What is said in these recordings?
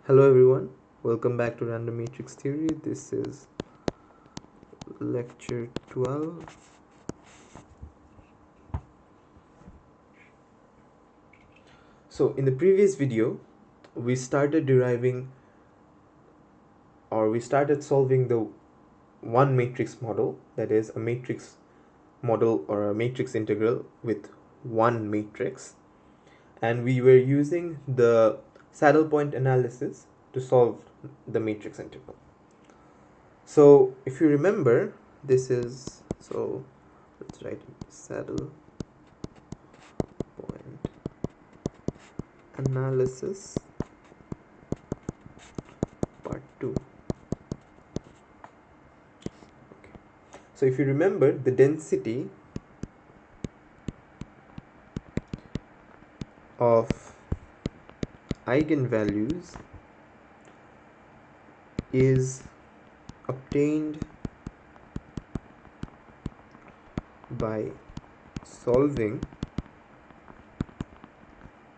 Hello everyone, welcome back to Random Matrix Theory. This is lecture 12. So in the previous video, we started solving the one matrix model, that is a matrix model or a matrix integral with one matrix, and we were using the saddle point analysis to solve the matrix integral. So if you remember, let's write saddle point analysis part 2. Okay. So if you remember, the density of eigenvalues is obtained by solving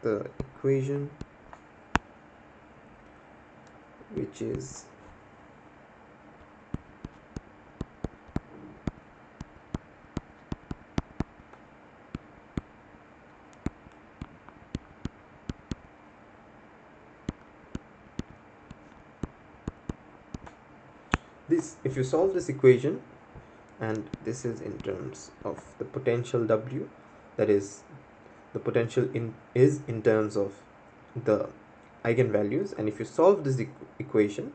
the equation which is this. If you solve this equation, and this is in terms of the potential W, that is the potential is in terms of the eigenvalues, and if you solve this equation,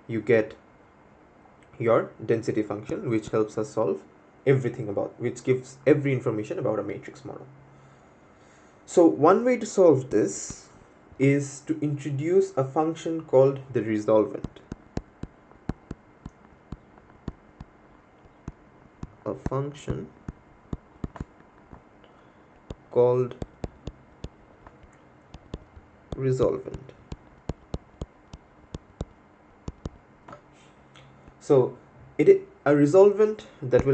you get your density function, which helps us solve which gives every information about a matrix model. So one way to solve this is to introduce a function called the resolvent. A function called resolvent. So a resolvent that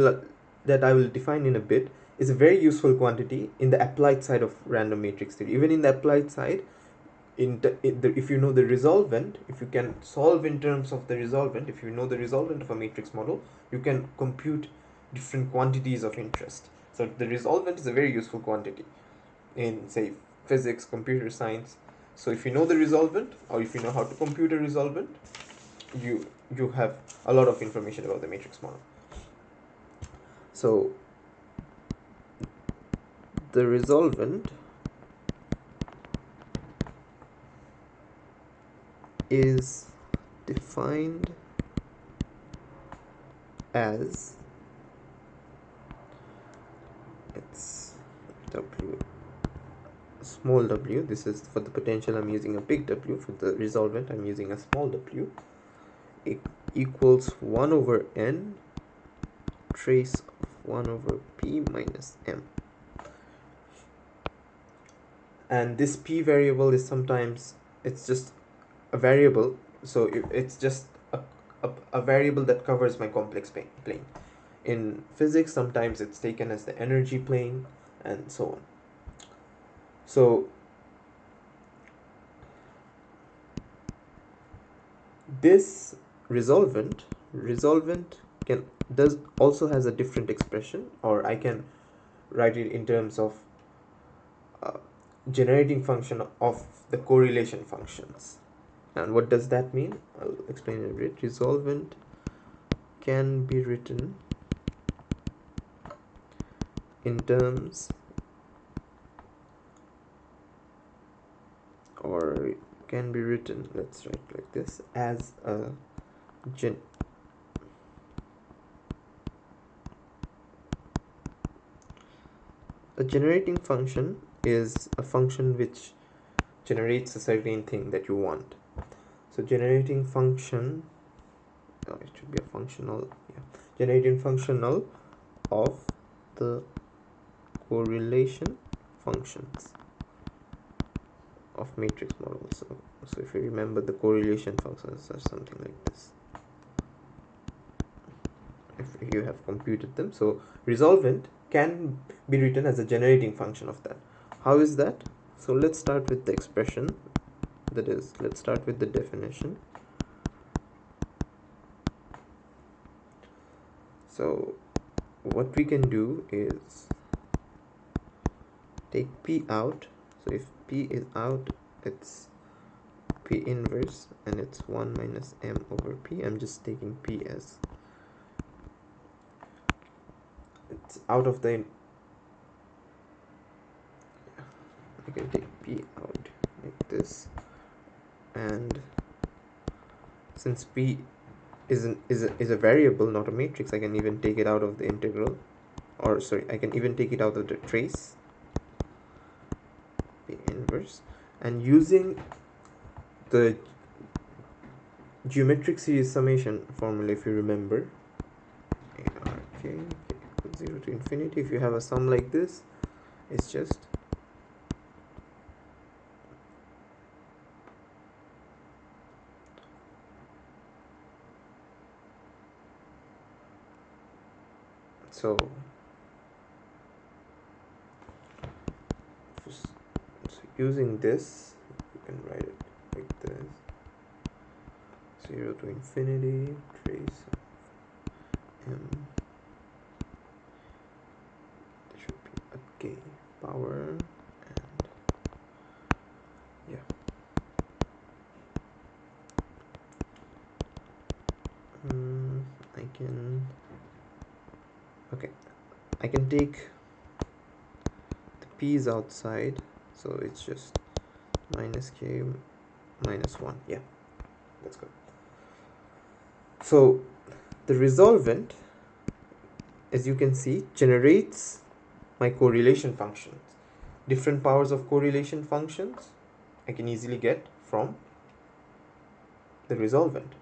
I will define in a bit is a very useful quantity in the applied side of random matrix theory. Even in the applied side, if you know the resolvent, if you can solve in terms of the resolvent, if you know the resolvent of a matrix model, you can compute different quantities of interest. So the resolvent is a very useful quantity in, say, physics, computer science. So if you know the resolvent, or if you know how to compute a resolvent, you have a lot of information about the matrix model. So the resolvent is defined as it's W, small w. This is for the potential, I'm using a big W. For the resolvent, I'm using a small w. It equals 1 over n trace of 1 over p minus m. And this p variable is sometimes, it's just a variable, so it's just a variable that covers my complex plane. In physics, sometimes it's taken as the energy plane, and so on. So this resolvent also has a different expression, or I can write it in terms of generating function of the correlation functions. And what does that mean? I'll explain in a bit. Resolvent can be written in terms, or can be written, let's write like this, as a generating function is a function which generates a certain thing that you want. So generating function, it should be a functional, generating functional of the correlation functions of matrix models. So if you remember, the correlation functions are something like this, if you have computed them. So resolvent can be written as a generating function of that. How is that? So let's start with the expression. That is, let's start with the definition. So what we can do is take P out. So if P is out, it's P inverse, and it's 1 minus M over P. I'm just taking P as it's out of the, I can take P out like this, and since P is a variable, not a matrix, I can even take it out of the integral, or sorry, I can even take it out of the trace, P inverse, and using the geometric series summation formula, if you remember, ARK equals 0 to infinity. If you have a sum like this, it's just so using this, you can write it like this: 0 to infinity trace of M. There should be a k power, and yeah. I can take the p's outside, so it's just minus k minus 1. Yeah, that's good. So the resolvent, as you can see, generates my correlation functions. Different powers of correlation functions I can easily get from the resolvent.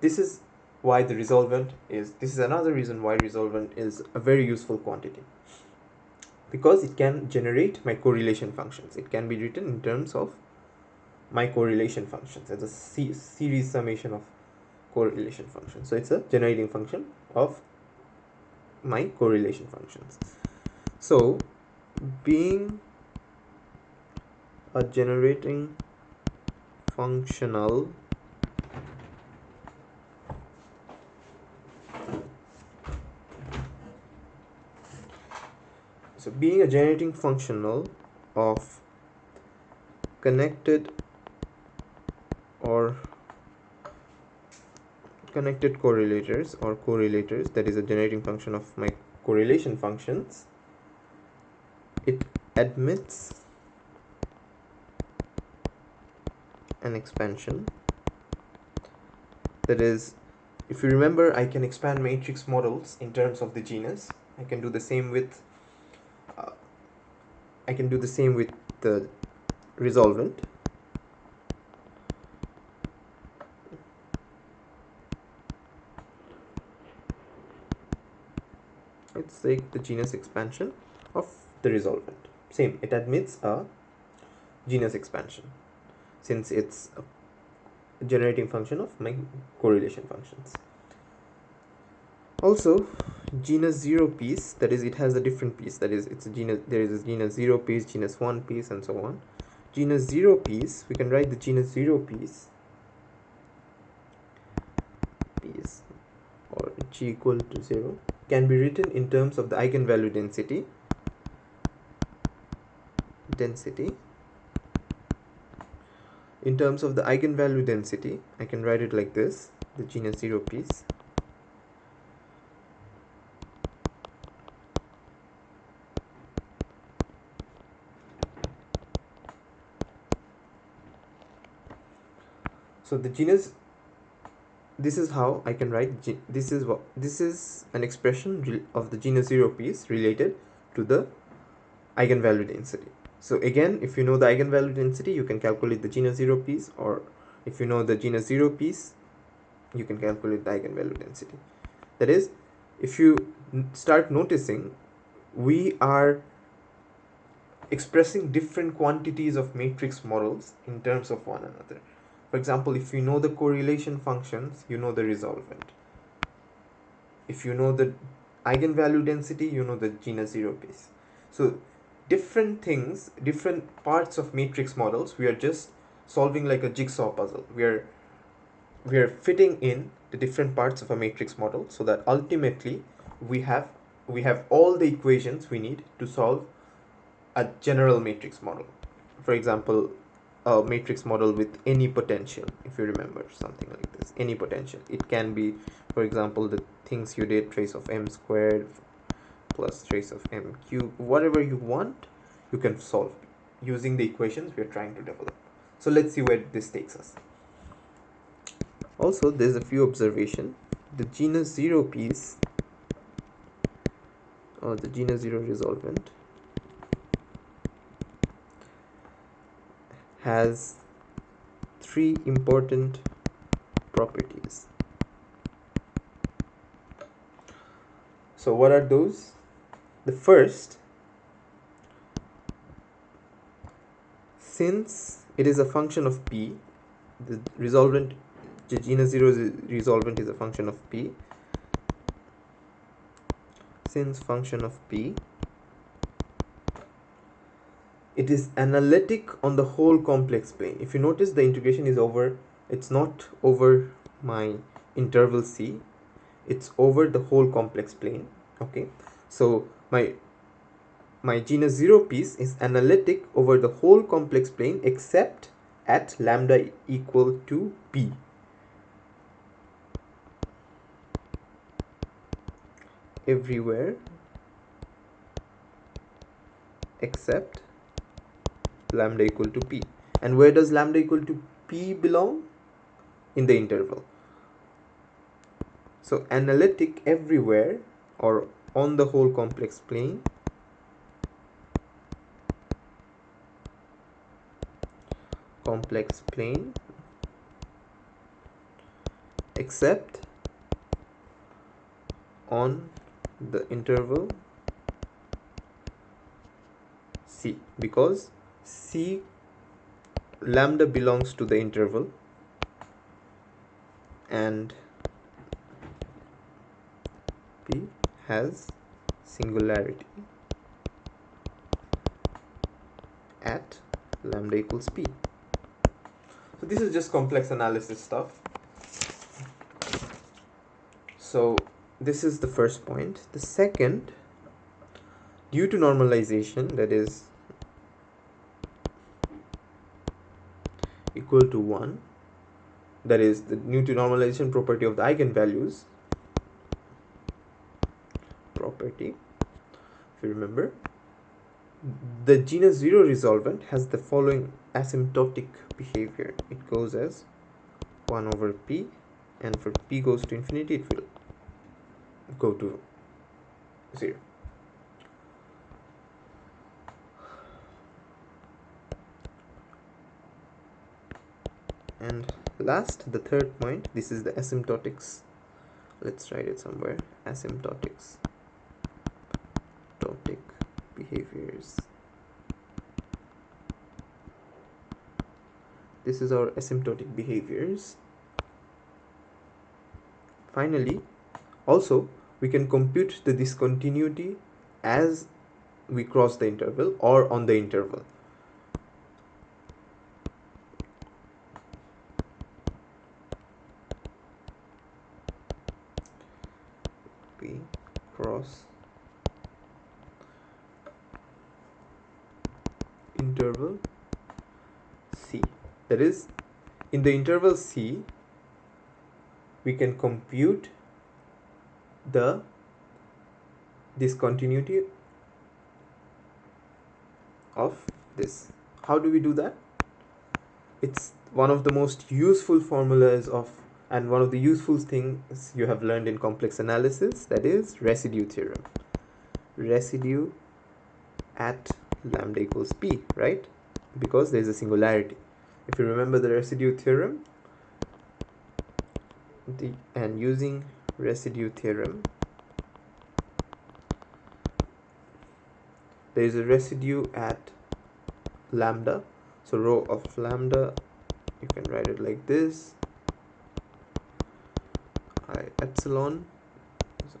This is why the resolvent is, this is another reason why resolvent is a very useful quantity, because it can generate my correlation functions. It can be written in terms of my correlation functions as a series summation of correlation functions. So it's a generating function of my correlation functions. So being a generating functional of connected correlators or correlators, that is a generating function of my correlation functions, it admits an expansion. That is, if you remember, I can expand matrix models in terms of the genus. I can do the same with the resolvent. It's like the genus expansion of the resolvent. Same, it admits a genus expansion since it's a generating function of my correlation functions. Also, genus 0 piece, that is, it has a different piece, that is, it's a genus, there is a genus 0 piece, genus 1 piece, and so on. Genus 0 piece, we can write the genus 0 piece or g equal to 0 can be written in terms of the eigenvalue density. In terms of the eigenvalue density, I can write it like this: the genus 0 piece so the genus, this is how I can write this is an expression of the genus 0 piece related to the eigenvalue density. So again, if you know the eigenvalue density, you can calculate the genus 0 piece, or if you know the genus 0 piece, you can calculate the eigenvalue density. That is, if you start noticing, we are expressing different quantities of matrix models in terms of one another. For example, if you know the correlation functions, you know the resolvent. If you know the eigenvalue density, you know the genus 0 piece. So different things, different parts of matrix models, we are just solving like a jigsaw puzzle. We are fitting in the different parts of a matrix model so that ultimately we have all the equations we need to solve a general matrix model. For example, a matrix model with any potential, if you remember, something like this, any potential. It can be, for example, the things you did, trace of m squared plus trace of m cubed, whatever you want, you can solve using the equations we are trying to develop. So let's see where this takes us. Also, there's a few observations. The genus 0 piece, or the genus 0 resolvent, has three important properties. So what are those? The first, since it is a function of p, the resolvent, the genus 0 resolvent is a function of p. Since function of p, it is analytic on the whole complex plane. If you notice, the integration is over, it's not over my interval c, it's over the whole complex plane. Okay, so my genus 0 piece is analytic over the whole complex plane except at lambda equal to p. Everywhere except lambda equal to p. And where does lambda equal to p belong? In the interval. So analytic everywhere or on the whole complex plane except on the interval c, because c, lambda belongs to the interval and p has singularity at lambda equals p. So this is just complex analysis stuff. So this is the first point. The second, due to normalization, that is equal to 1, that is the due to normalization property of the eigenvalues property, if you remember, the genus 0 resolvent has the following asymptotic behavior. It goes as 1 over p, and for p goes to infinity, it will go to 0. And last, the third point, this is the asymptotics. Let's write it somewhere. Asymptotics. Totic behaviors. This is our asymptotic behaviors. Finally, also, we can compute the discontinuity as we cross the interval or on the interval. We cross interval c. That is, in the interval c, we can compute the discontinuity of this. How do we do that? It's one of the most useful formulas of, and one of the useful things you have learned in complex analysis, that is residue theorem. Residue at lambda equals p, right? Because there is a singularity. If you remember the residue theorem, and using residue theorem, there is a residue at lambda. So rho of lambda, you can write it like this, I epsilon, so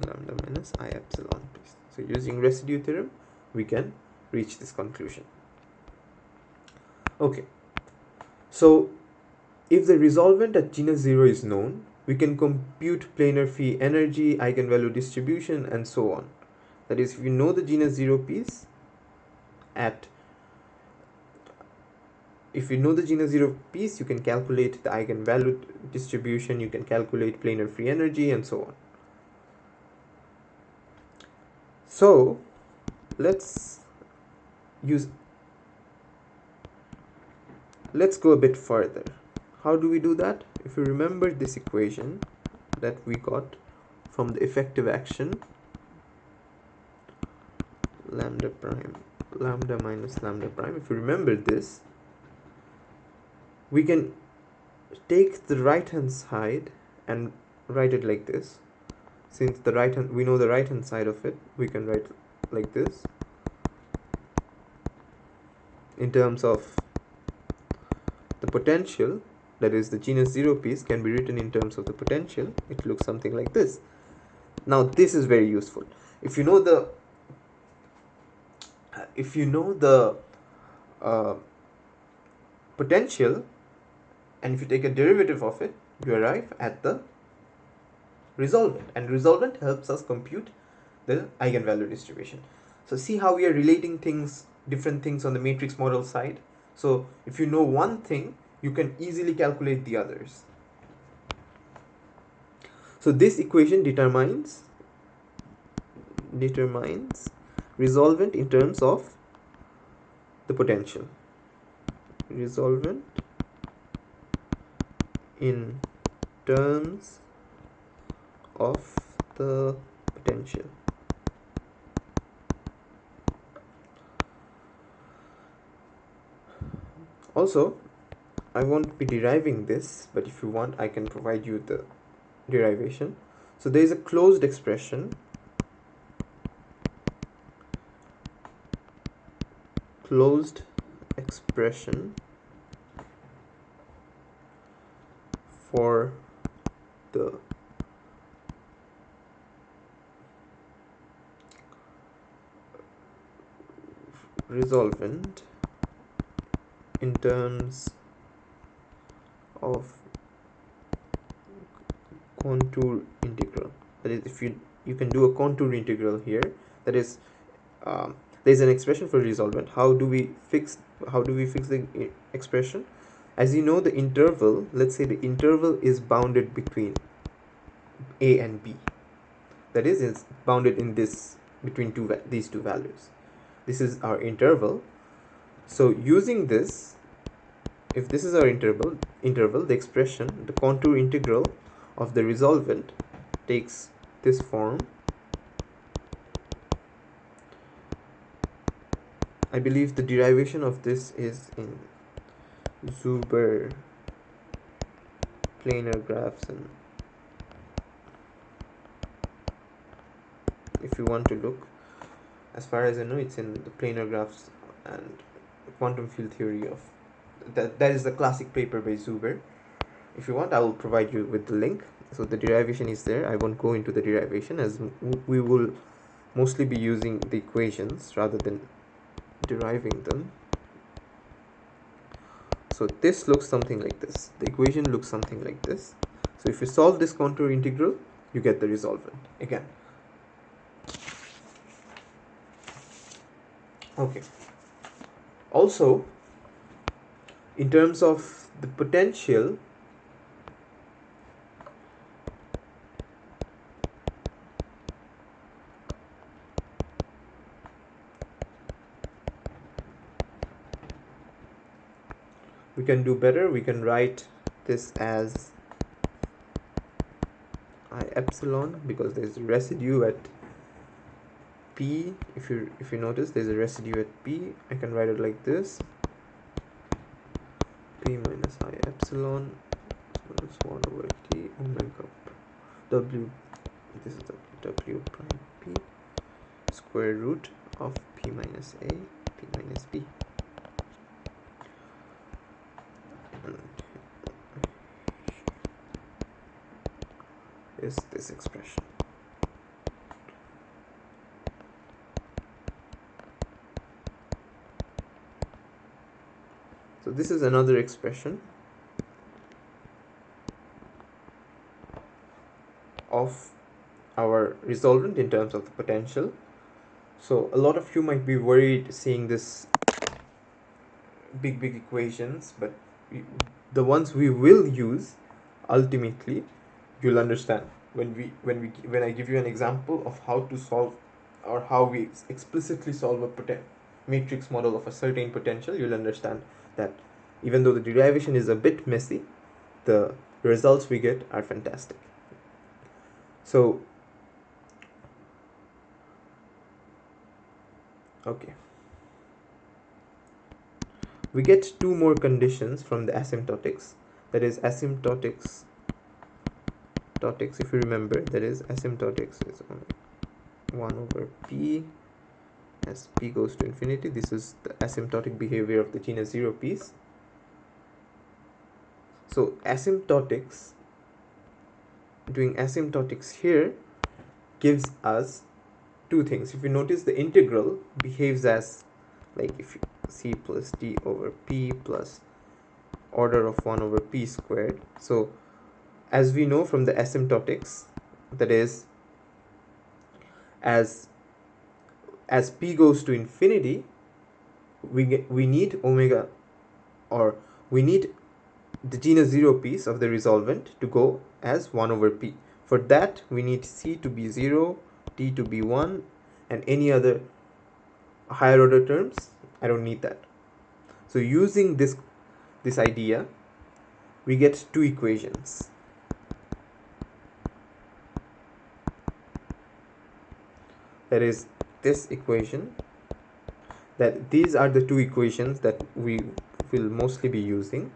lambda minus I epsilon. So using residue theorem, we can reach this conclusion. Okay, So if the resolvent at genus 0 is known, we can compute planar free energy, eigenvalue distribution, and so on. That is, if you know the genus 0 piece at if you know the genus 0 piece, you can calculate the eigenvalue distribution, you can calculate planar free energy, and so on. So let's go a bit further. How do we do that? If you remember this equation that we got from the effective action, lambda minus lambda prime, if you remember this, we can take the right hand side and write it like this. Since we know the right hand side of it, we can write like this. In terms of the potential, that is the genus 0 piece, can be written in terms of the potential. It looks something like this. Now this is very useful. If you know the potential, and if you take a derivative of it, you arrive at the resolvent, and resolvent helps us compute the eigenvalue distribution. So see how we are relating different things on the matrix model side. So if you know one thing, you can easily calculate the others. So this equation determines resolvent in terms of the potential. Resolvent in terms of the potential. Also, I won't be deriving this, but if you want, I can provide you the derivation. So there is a closed expression for the resolvent in terms of contour integral. That is, if you can do a contour integral here. That is, there is an expression for resolvent. How do we fix the expression? As you know, the interval, let's say the interval is bounded between a and b. That is, it's bounded in this between these two values. This is our interval. So using this, if this is our interval, the expression, the contour integral of the resolvent takes this form. I believe the derivation of this is in Zuber planar graphs, and if you want to look, as far as I know, it's in the planar graphs and quantum field theory of that is the classic paper by Zuber. If you want, I will provide you with the link. So the derivation is there. I won't go into the derivation, as we will mostly be using the equations rather than deriving them. So this looks something like this. The equation looks something like this. So if you solve this contour integral, you get the resolvent again. Okay. Also, in terms of the potential, we can do better. We can write this as I epsilon, because there's a residue at P. If you notice, there's a residue at P. I can write it like this: P minus I epsilon minus 1 over T omega W. This is the W prime P square root of P minus A, P minus B. Is this expression. So this is another expression of our resolvent in terms of the potential. So a lot of you might be worried seeing this big equations, but the ones we will use ultimately, you'll understand when I give you an example of how to solve, or how we explicitly solve a matrix model of a certain potential. You'll understand that even though the derivation is a bit messy, the results we get are fantastic. So okay, we get two more conditions from the asymptotics. That is asymptotics, if you remember, that is asymptotics is 1 over p as p goes to infinity. This is the asymptotic behavior of the genus 0 piece. So asymptotics, doing asymptotics here gives us two things. If you notice, the integral behaves as, like, if you c plus d over p plus order of 1 over p squared. So as we know from the asymptotics, that is, as p goes to infinity, we need omega, or we need the genus 0 piece of the resolvent to go as 1 over p. For that, we need c to be 0, d to be 1, and any other higher order terms, I don't need that. So using this idea, we get two equations. That is this equation, that these are the two equations that we will mostly be using.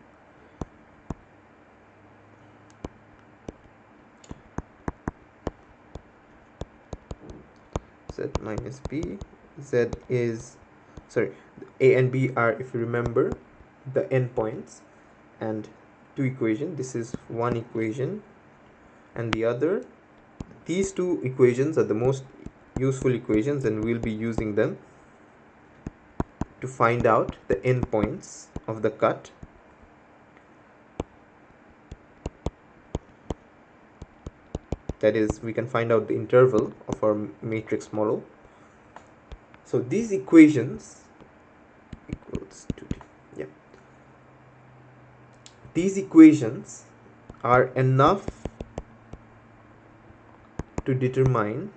Z minus b, z is, sorry, a and b are, if you remember, the endpoints, and two equations. This is one equation and the other. These two equations are the most useful equations, and we'll be using them to find out the endpoints of the cut. That is, we can find out the interval of our matrix model. So these equations equals to d. Yeah. These equations are enough to determine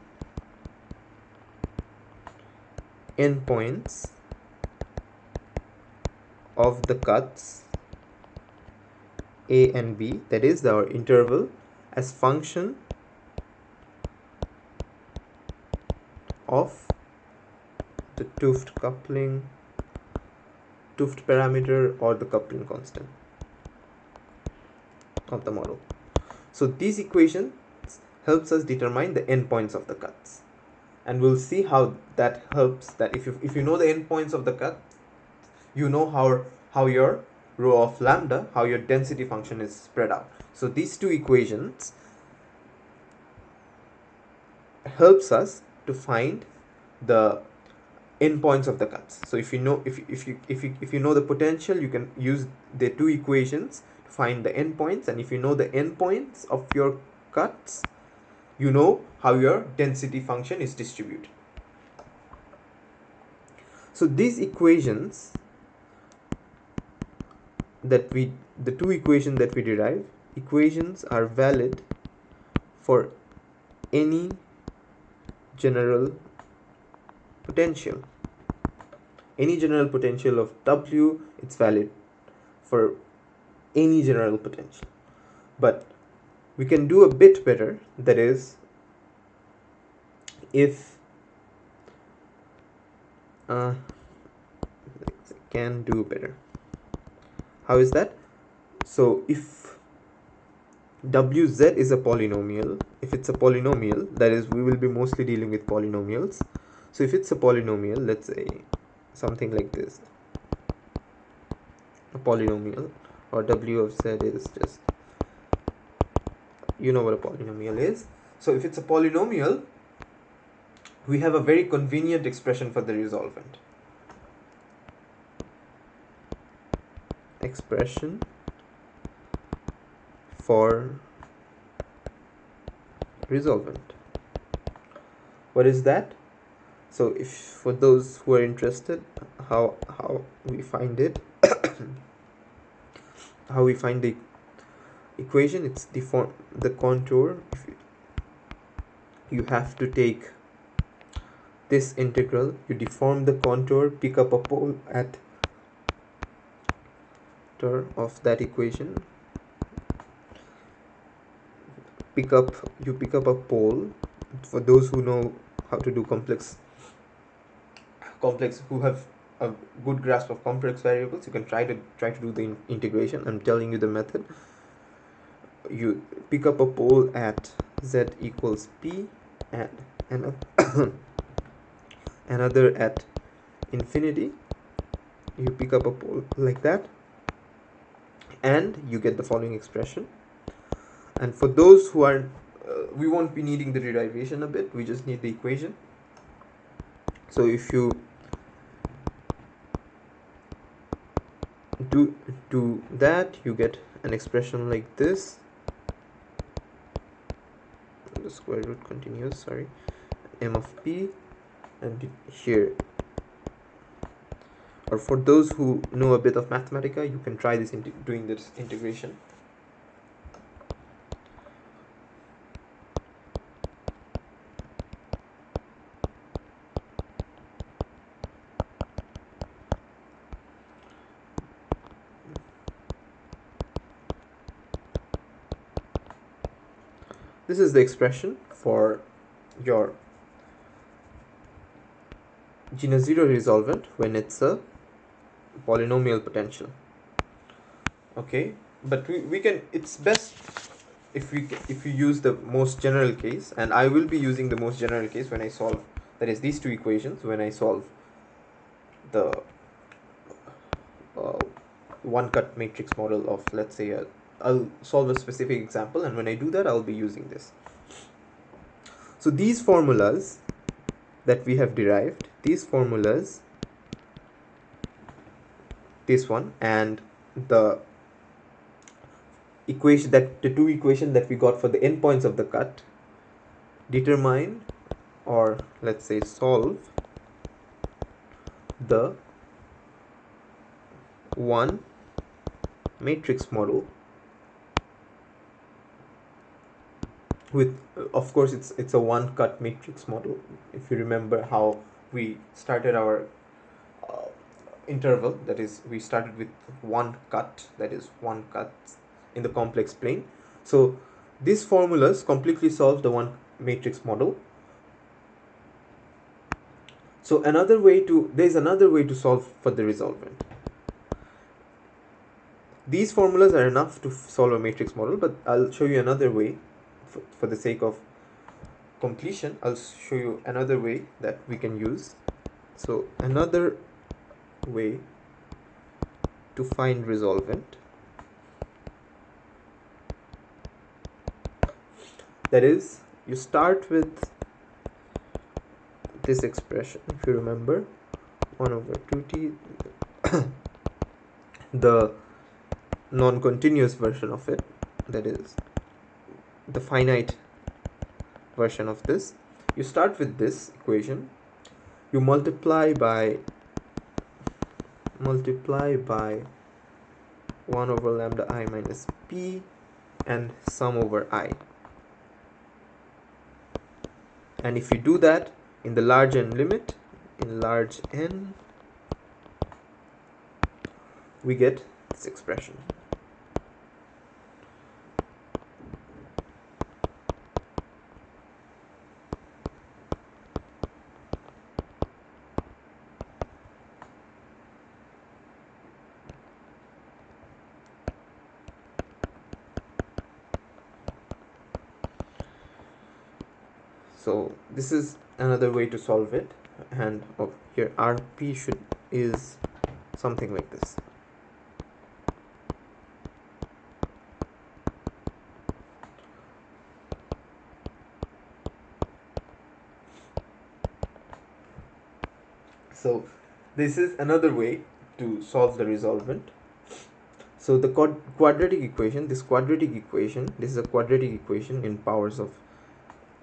endpoints of the cuts A and B, that is our interval, as function of the 't Hooft coupling, 't Hooft parameter, or the coupling constant of the model. So these equations helps us determine the endpoints of the cuts, and we'll see how that helps. That if you know the endpoints of the cut, you know how your rho of lambda, how your density function is spread out. So these two equations helps us to find the endpoints of the cuts. So if you know if you know the potential, you can use the two equations to find the endpoints, and if you know the endpoints of your cuts, you know how your density function is distributed. So these equations that the two equations that we derive, equations are valid for any general potential. Any general potential of W, it's valid for any general potential. But we can do a bit better. That is, if can do better. How is that? So if Wz is a polynomial, if it's a polynomial, that is, we will be mostly dealing with polynomials. So if it's a polynomial, let's say something like this, a polynomial, or W of z is just, you know what a polynomial is. So if it's a polynomial, we have a very convenient expression for the resolvent. expression for resolvent. What is that? So if for those who are interested, how we find it, how we find the equation, it's the contour. If you have to take this integral, you deform the contour, pick up a pole at of that equation, pick up a pole. For those who know how to do complex, who have a good grasp of complex variables, you can try to do the integration. I'm telling you the method. You pick up a pole at z equals p and another at infinity. You pick up a pole like that, and you get the following expression. And for those who are we won't be needing the derivation a bit, we just need the equation. So if you do that, you get an expression like this. The square root continues, sorry, m of p, and here, or for those who know a bit of Mathematica, you can try this doing this integration. This is the expression for your genus 0 resolvent when it's a polynomial potential. Okay, but we can, it's best if you use the most general case, and I will be using the most general case when I solve, that is these two equations, when I solve the one cut matrix model of, let's say, I'll solve a specific example, and when I do that, I'll be using this. So these formulas that we have derived, these formulas, this one and the equation, that the two equations that we got for the endpoints of the cut, determine, or let's say solve, the one matrix model with, of course, it's a one cut matrix model. If you remember how we started our interval, that is, we started with one cut, that is one cut in the complex plane. So these formulas completely solve the one matrix model. So there's another way to solve for the resolvent. These formulas are enough to solve a matrix model, but I'll show you another way. For the sake of completion, I'll show you another way that we can use. So another way to find resolvent, that is, you start with this expression, if you remember, 1 over 2t, the non-continuous version of it, that is the finite version of this. You start with this equation, you multiply by 1 over lambda I minus p and sum over I. And if you do that in the large n limit, in large N, we get this expression. So this is another way to solve it, and here Rp is something like this. So this is another way to solve the resolvent. So the quadratic equation, this is a quadratic equation in powers of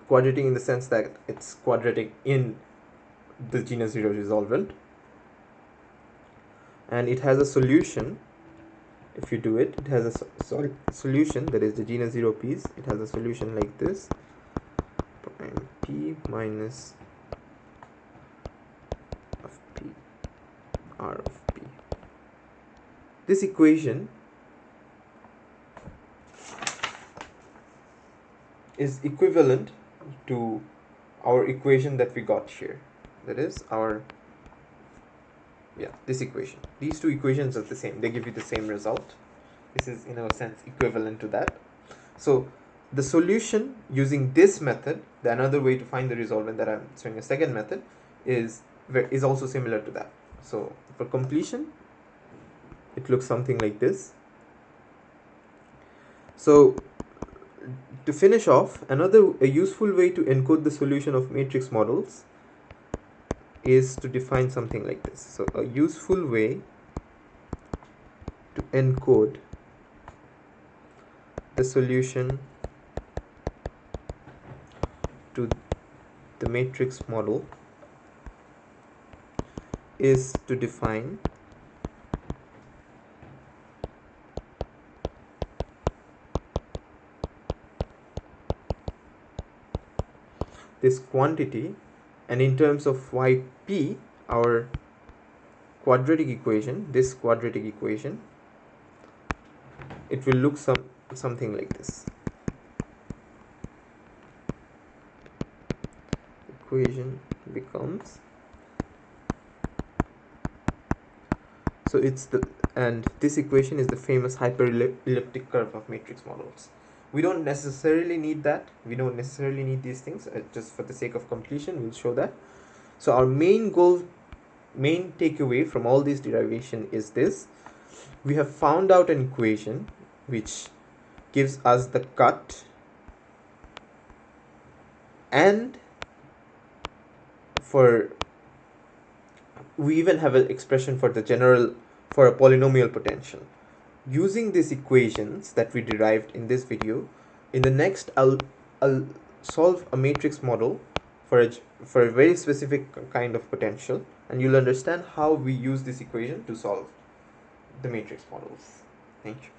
quadratic in the sense that it's quadratic in the genus 0 resolvent, and it has a solution. If you do it, it has a solution, that is the genus 0 piece. It has a solution like this, prime p minus of p r of p. This equation is equivalent to our equation that we got here, that is our this equation. These two equations are the same, they give you the same result. This is in a sense equivalent to that. So the solution using this method, the another way to find the resolvent that I'm showing a second method, is also similar to that. So for completion, it looks something like this. So to finish off, a useful way to encode the solution of matrix models is to define something like this. So a useful way to encode the solution to the matrix model is to define this quantity, and in terms of yp, our quadratic equation, this quadratic equation, it will look something like this. Equation becomes, so this equation is the famous hyperelliptic curve of matrix models. We don't necessarily need that. We don't necessarily need these things. Just for the sake of completion, we'll show that. So our main takeaway from all this derivation is this: we have found out an equation which gives us the cut, and we even have an expression for a polynomial potential. Using these equations that we derived in this video, in the next I'll solve a matrix model for a very specific kind of potential, and you'll understand how we use this equation to solve the matrix models. Thank you.